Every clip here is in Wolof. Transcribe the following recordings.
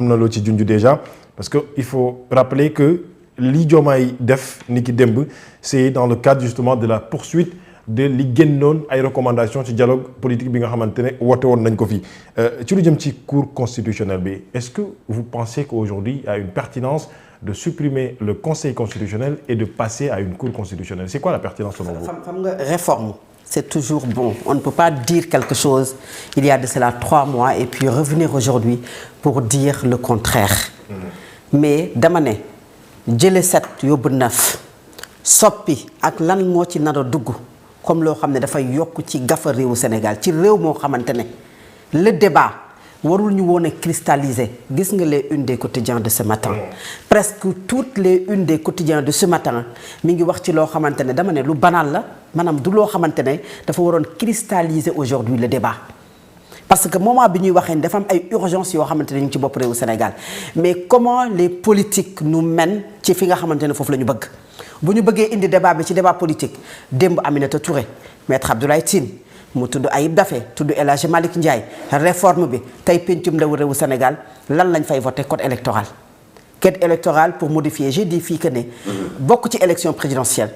na loo ci junj déjà parce que il faut rappeler que li Diomaye def ni ki démb c'est dans le cadre justement de la poursuite de li génnoon ay recommandations ci dialogue politique bi nga xamante ne woote woon nañ ko fi ci lu jëm ci cour constitutionnelle bi est-ce que vous pensez qu'aujourd'hui il y a une pertinence de supprimer le conseil constitutionnel et de passer à une cour constitutionnelle c'est quoi la pertinence selon vous? xam nga réforme c'est toujours bon on ne peut pas dire quelque chose il y a de cela 3 mois et puis revenir aujourd'hui pour dire le contraire mais dama ne jële 7 yóbbu 9 soppi ak lan moo ci nar a dugg comme loo xam ne dafay yokk ci gafa réewu Sénégal ci réew moo xamante ne le débat warul ñu woon a cristalliser gis nga les unes des quotidiens de ce matin presque toutes les unes des quotidiens de ce matin mi ngi wax ci loo xamante ne dama ne lu banal la maanaam du loo xamante ne dafa waroon cristalliser aujourd'hui le débat parce que moment bi ñuy waxee dafa am ay urgence yoo xamante ne ñu ngi ci bopp réewu Sénégal mais comment les politiques nous mènent ci fi nga xamante ne foofu la ñu bëgg bu ñu bëggee indi débat bi ci débat politique démb Aminata Touré maître Abdoulaye Tine mu tudd Ayib Daffé tudd El Hadji Malick Ndiaye réforme bi tey pencum ndaw réewu Sénégal lan lañ fay voté code électoral pour modifier j'ai dit fii que ne bokk ci élection présidentielle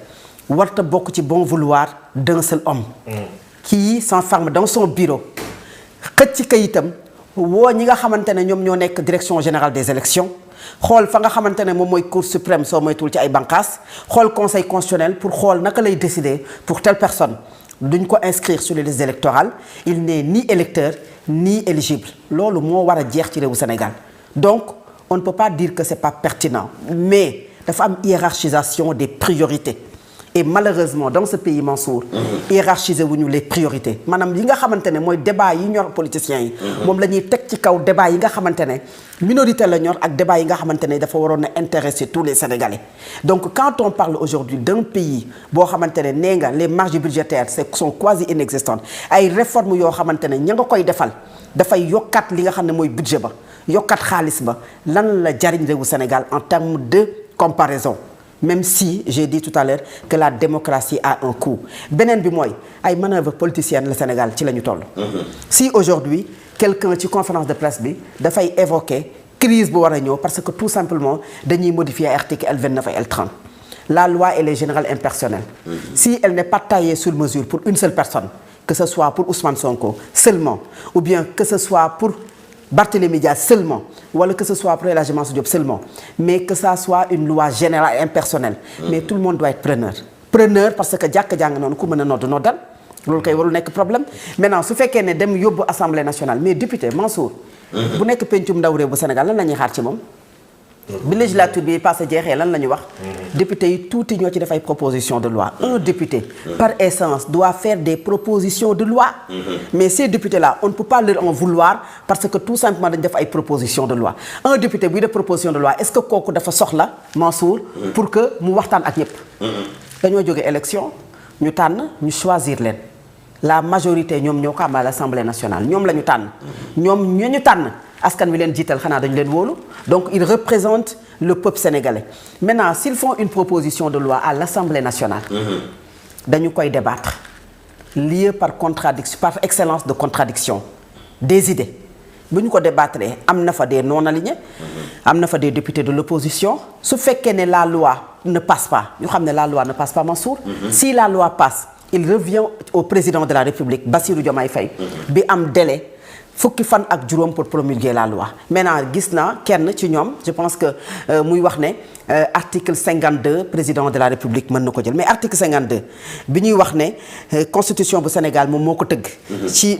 warta bokk ci bon vouloir d'un seul homme qui s'enferme dans son bureau xëcc ci kayitam woo ñi nga xamante ne ñoom ñoo nekk direction générale des élections xool fa nga xamante ne moom mooy cour suprême soo moytuwul ci ay bànqaas xool conseil constitutionnel pour xool naka lay décider pour telle personne duñ ko inscrire sur les listes électorales il n'est ni électeur ni éligible loolu moo war a jeex ci réewu Sénégal donc on ne peut pas dire que c'est pas pertinent mais dafa am hiérarchisation des priorités et malheureusement dans ce pays Mansour hiérarchiser wuñu les priorités maanaam yi nga xamante ne mooy débat yi ñor politiciens yi moom la ñuy teg ci kaw débat yi nga xamante ne minorité la ñor ak débat yi nga xamante ne dafa waroon a intéresser tous les Sénégalais donc quand on parle aujourd'hui d'un pays boo xamante ne nee nga les marges budgétaires sont quasi inexistantes ay réformes yoo xamante ne ña nga koy defal dafay yokkaat li nga xam ne mooy budget ba yokkaat xaalis ba lan la jariñ réewu Sénégal en termes de comparaison même si j'ai dit tout à l'heure que la démocratie a un coût beneen bi mooy ay manœuvres politiciennes le Sénégal ci la ñu toll si aujourd'hui quelqu'un ci conférence de presse bi dafay évoquer crise bu war a ñëw parce que tout simplement dañuy modifier article L29 et L30 la loi elle est générale impersonnelle si elle n'est pas taillée sur mesure pour une seule personne que ce soit pour Ousmane Sonko seulement ou bien que ce soit pour Barthélémy Dias seulement wala que ce soit pour El Hadji Mansour Diop seulement mais que ça soit une loi générale et impersonnelle mais tout le monde doit être preneur parce que jàkk jàng noonu ku mën a noddal loolu kay warul nekk problème maintenant su fekkee ne dem yóbbu assemblée nationale mais député Mansour bu nekk pencum ndaw réew bu Sénégal lan la ñuy xaar ci moom bi législature bi passé jeexee lan la ñu wax député yi tuuti ñoo ci def ay proposition de loi un député par essence doit faire des propositions de loi mais ces députés là on ne peut pas leur en vouloir parce que tout simplement dañ def ay proposition de loi un député buy def proposition de loi est-ce que kooku dafa soxla Mansour pour que mu waxtaan ak ñëpp dañoo jóge élection ñu tànn ñu choisir leen la majorité ñoom ñoo ko am à l'Assemblée nationale ñoom la ñu tànn ñoom ñu tànn askan wi leen jiital xanaa dañu leen wóolu donc ils représentent le peuple sénégalais maintenant s'ils font une proposition de loi à l'Assemblée nationale dañu koy débattre lié par contradiction par excellence de contradiction des idées bu ñu ko débattre am na fa des non alignés am na fa des députés de l'opposition su fekkee ne la loi ne passe pas ñu xam ne la loi ne passe pas Mansour si la loi passe il revient au président de la République Bassirou Diomaye Faye bi am délai fukki fan ak juróom pour promulguer la loi maintenant gis naa kenn ci ñoom je pense que muy wax ne article 52 président de la République mën na ko jël mais article 52 bi ñuy wax ne constitution bu Sénégal moom moo ko tëgg ci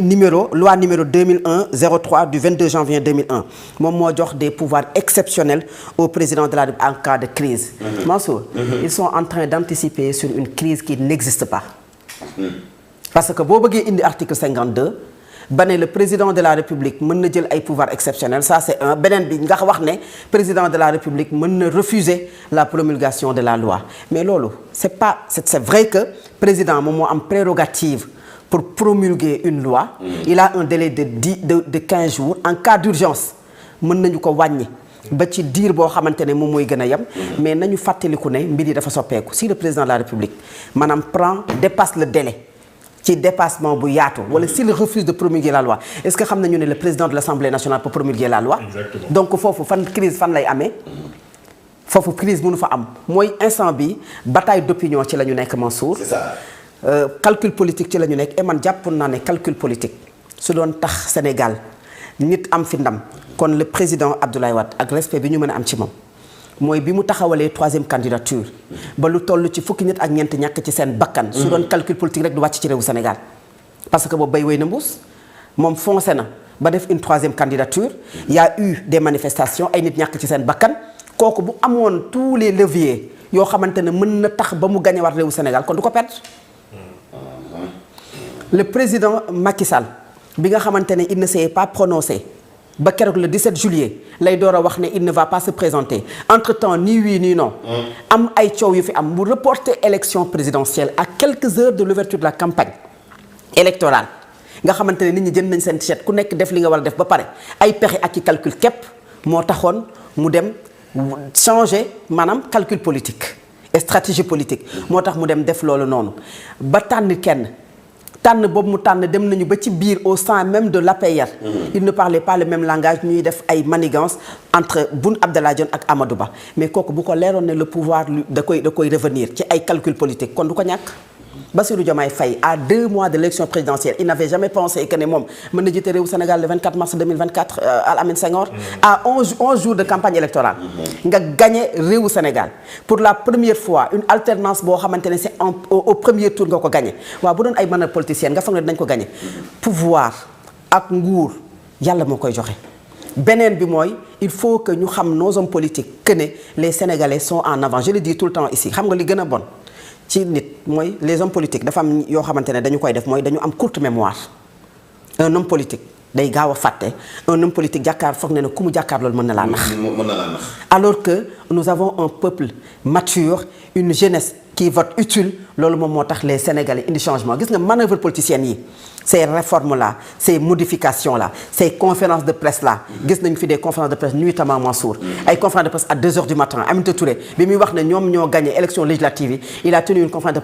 loi numéro 2001-03 du 22 janvier 2001 moom moo jox des pouvoirs exceptionnels au président de la République en cas de crise Mansour ils sont en train d'anticiper sur une crise qui n'existe pas parce que boo bëggee indi article 52 ba ne le président de la République mën na jël ay pouvoirs exceptionnels ça c'est un beneen bi nga wax ne président de la République mën na refuser la promulgation de la loi mais loolu c'est vrai que président moom moo am prérogative pour promulguer une loi il a un délai de 15 jours en cas d'urgence mën nañu ko wàññi ba ci diir boo xamante ne moom mooy gën a yem mais nañu fàttaliku ne mbir yi dafa soppeeku si le président de la République maanaam dépasse le délai ci dépassement bu yaatu wala s'il refuse de promulguer la loi est-ce que xam nañu ne le président de l'Assemblée nationale peut promulguer la loi. Exactement. Donc foofu crise fan lay amee foofu crise mënu fa am mooy instant bi bataille d'opinion ci la ñu nekk Mansour. C'est ça. Calcul politique ci la ñu nekk et man jàpp naa ne calcul politique su doon tax Sénégal nit am fi ndam kon le président Abdoulaye Wade ak respect bi ñu mën a am ci moom mooy bi mu taxawalee 3e candidature ba lu toll ci fukki nit ak ñeent ñàkk ci seen bakkan. su doon calcul politique rek du wàcc ci réewu Sénégal. parce que boobu bay wéy na mbuus moom foncé na ba def une 3e candidature il y a eu des manifestations ay nit ñàkk ci seen bakkan kooku bu amoon tous les leviers yoo xamante ne mën na tax ba mu gagné war réewu Sénégal kon du ko perdre. Le président Macky Sall bi nga xamante ne il ne s'est pas prononcé ba keroog le 17 juillet lay door a wax ne il ne va pas se présenter entre-temps ni oui ni non. am ay coow yu fi am mu reporter élection présidentielle à quelques heures de l'ouverture de la campagne électorale nga xamante ne nit ñi jënd nañ seen t-shirt ku nekk def li nga war a def ba pare ay pexe ak i calcul képp moo taxoon mu dem changer maanaam calcul politique et stratégie politique moo tax mu dem def loolu noonu ba tànn kenn. tànn boobu mu tànn dem nañu ba ci biir au sein même de l'APR. Il ne parlait pas le même langage ñuy def ay manigances entre Boun Abdallah Dionne ak Amadou Ba mais kooku bu ko leeroon ne le pouvoir da koy revenir ci ay calcul politique kon du ko ñàkk. Bassirou Diomaye Faye à 2 mois de l'élection présidentielle il n'avait jamais pensé que ne moom mën na jiite réewu Sénégal le 24 mars 2024 Al-Amine Senghor. à 11 jours de campagne électorale. nga gagné réewu Sénégal pour la première fois une alternance boo xamante ne c'est au premier tour nga ko gagné waaw bu doon ay manœuvres politiciennes nga foog ne dinañ ko gagné. pouvoir ak nguur yàlla moo koy joxe. beneen bi mooy il faut que ñu xam nos hommes politiques que ne les Sénégalais sont en avant je le dis tout le temps ici xam nga li gën a bon. ci nit mooy les hommes politiques dafa am yoo xamante ne dañu koy def mooy dañu am courte mémoire un homme politique day gaaw a fàtte un homme politique jàkkaar foog ne ne ku mu jàkkaar loolu mën na laa nax alors que nous avons un peuple mature une jeunesse qui vote utile loolu moom moo tax les Sénégalais indi changement gis nga manœuvre politicienne yi ces réformes là ces modifications là ces conférences de presse là gis nañu fi des conférences de presse nuitamment Mansour ay conférences de presse à 2 heures du matin Aminata Touré bi muy wax ne ñoom ñoo gagné élection législative yi elle a tenu une conférence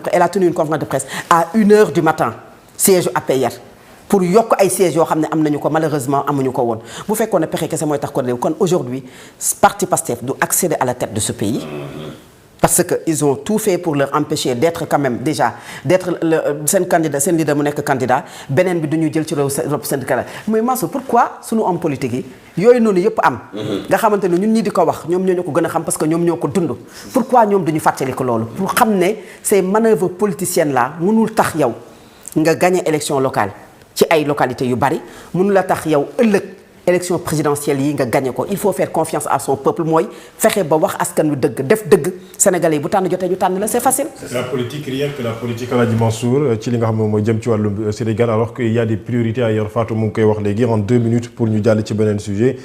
de presse à 1 heure du matin siège APR pour yokk ay sièges yoo xam ne am nañu ko malheureusement amuñu ko woon bu fekkoon ne pexe kese mooy tax ko réew kon aujourd'hui parti Pastef du accéder à la tête de ce pays parce que ils ont tout fait pour leur empêcher d'être quand même déjà d'être seen candidat seen leader mu nekk candidat beneen bi du ñu jël ci réew seen candidat mais Mansour pourquoi sunu homme politique yi yooyu noonu yëpp am nga xamante ne ñun ñii di ko wax ñoom ñoo ñu ko gën a xam parce que ñoom ñoo ko dund pourquoi ñoom duñu fàttali ko loolu pour xam ne ces manœuvres politiciennes là mënul tax yow nga gagner élection locale ci ay localités yu bari mënul la tax yow ëllëg élection présidentielle yi nga gagné ko il faut faire confiance à son peuple mooy fexe ba wax askan wi dëgg def dëgg sénégalais yi bu tànn jotee ñu tànn la c'est facile. la politique rien que la politique Aladji Mansour ci li nga xam ne mooy jëm ci wàllu Sénégal alors qu'il y a des priorités ailleurs Fatou mu ngi koy wax léegi en 2 minutes pour ñu jàll ci beneen sujet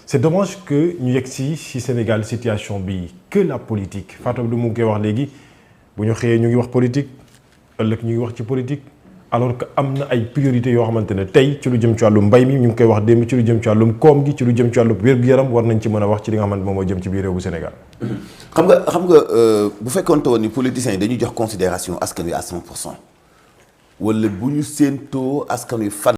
c'est dommage que ñu yegg si Sénégal situation bi que la politique Fatou lu mu ngi koy wax léegi bu ñu xëyee ñu ngi wax politique ëllëg ñu ngi wax ci politique. alors que am na ay priorités yoo xamante ne tey ci lu jëm ci wàllum mbay mi ñu ngi koy wax démb ci lu jëm ci wàllum koom gi ci lu jëm ci wàllum wér-gu-yaram war nañ ci mën a wax ci li nga xamante moom moo jëm ci biir réew bu Sénégal. xam nga bu fekkoon woon ni politiciens yi dañuy jox considération askan wi à 100% wala bu ñu séentoo askan wi fan.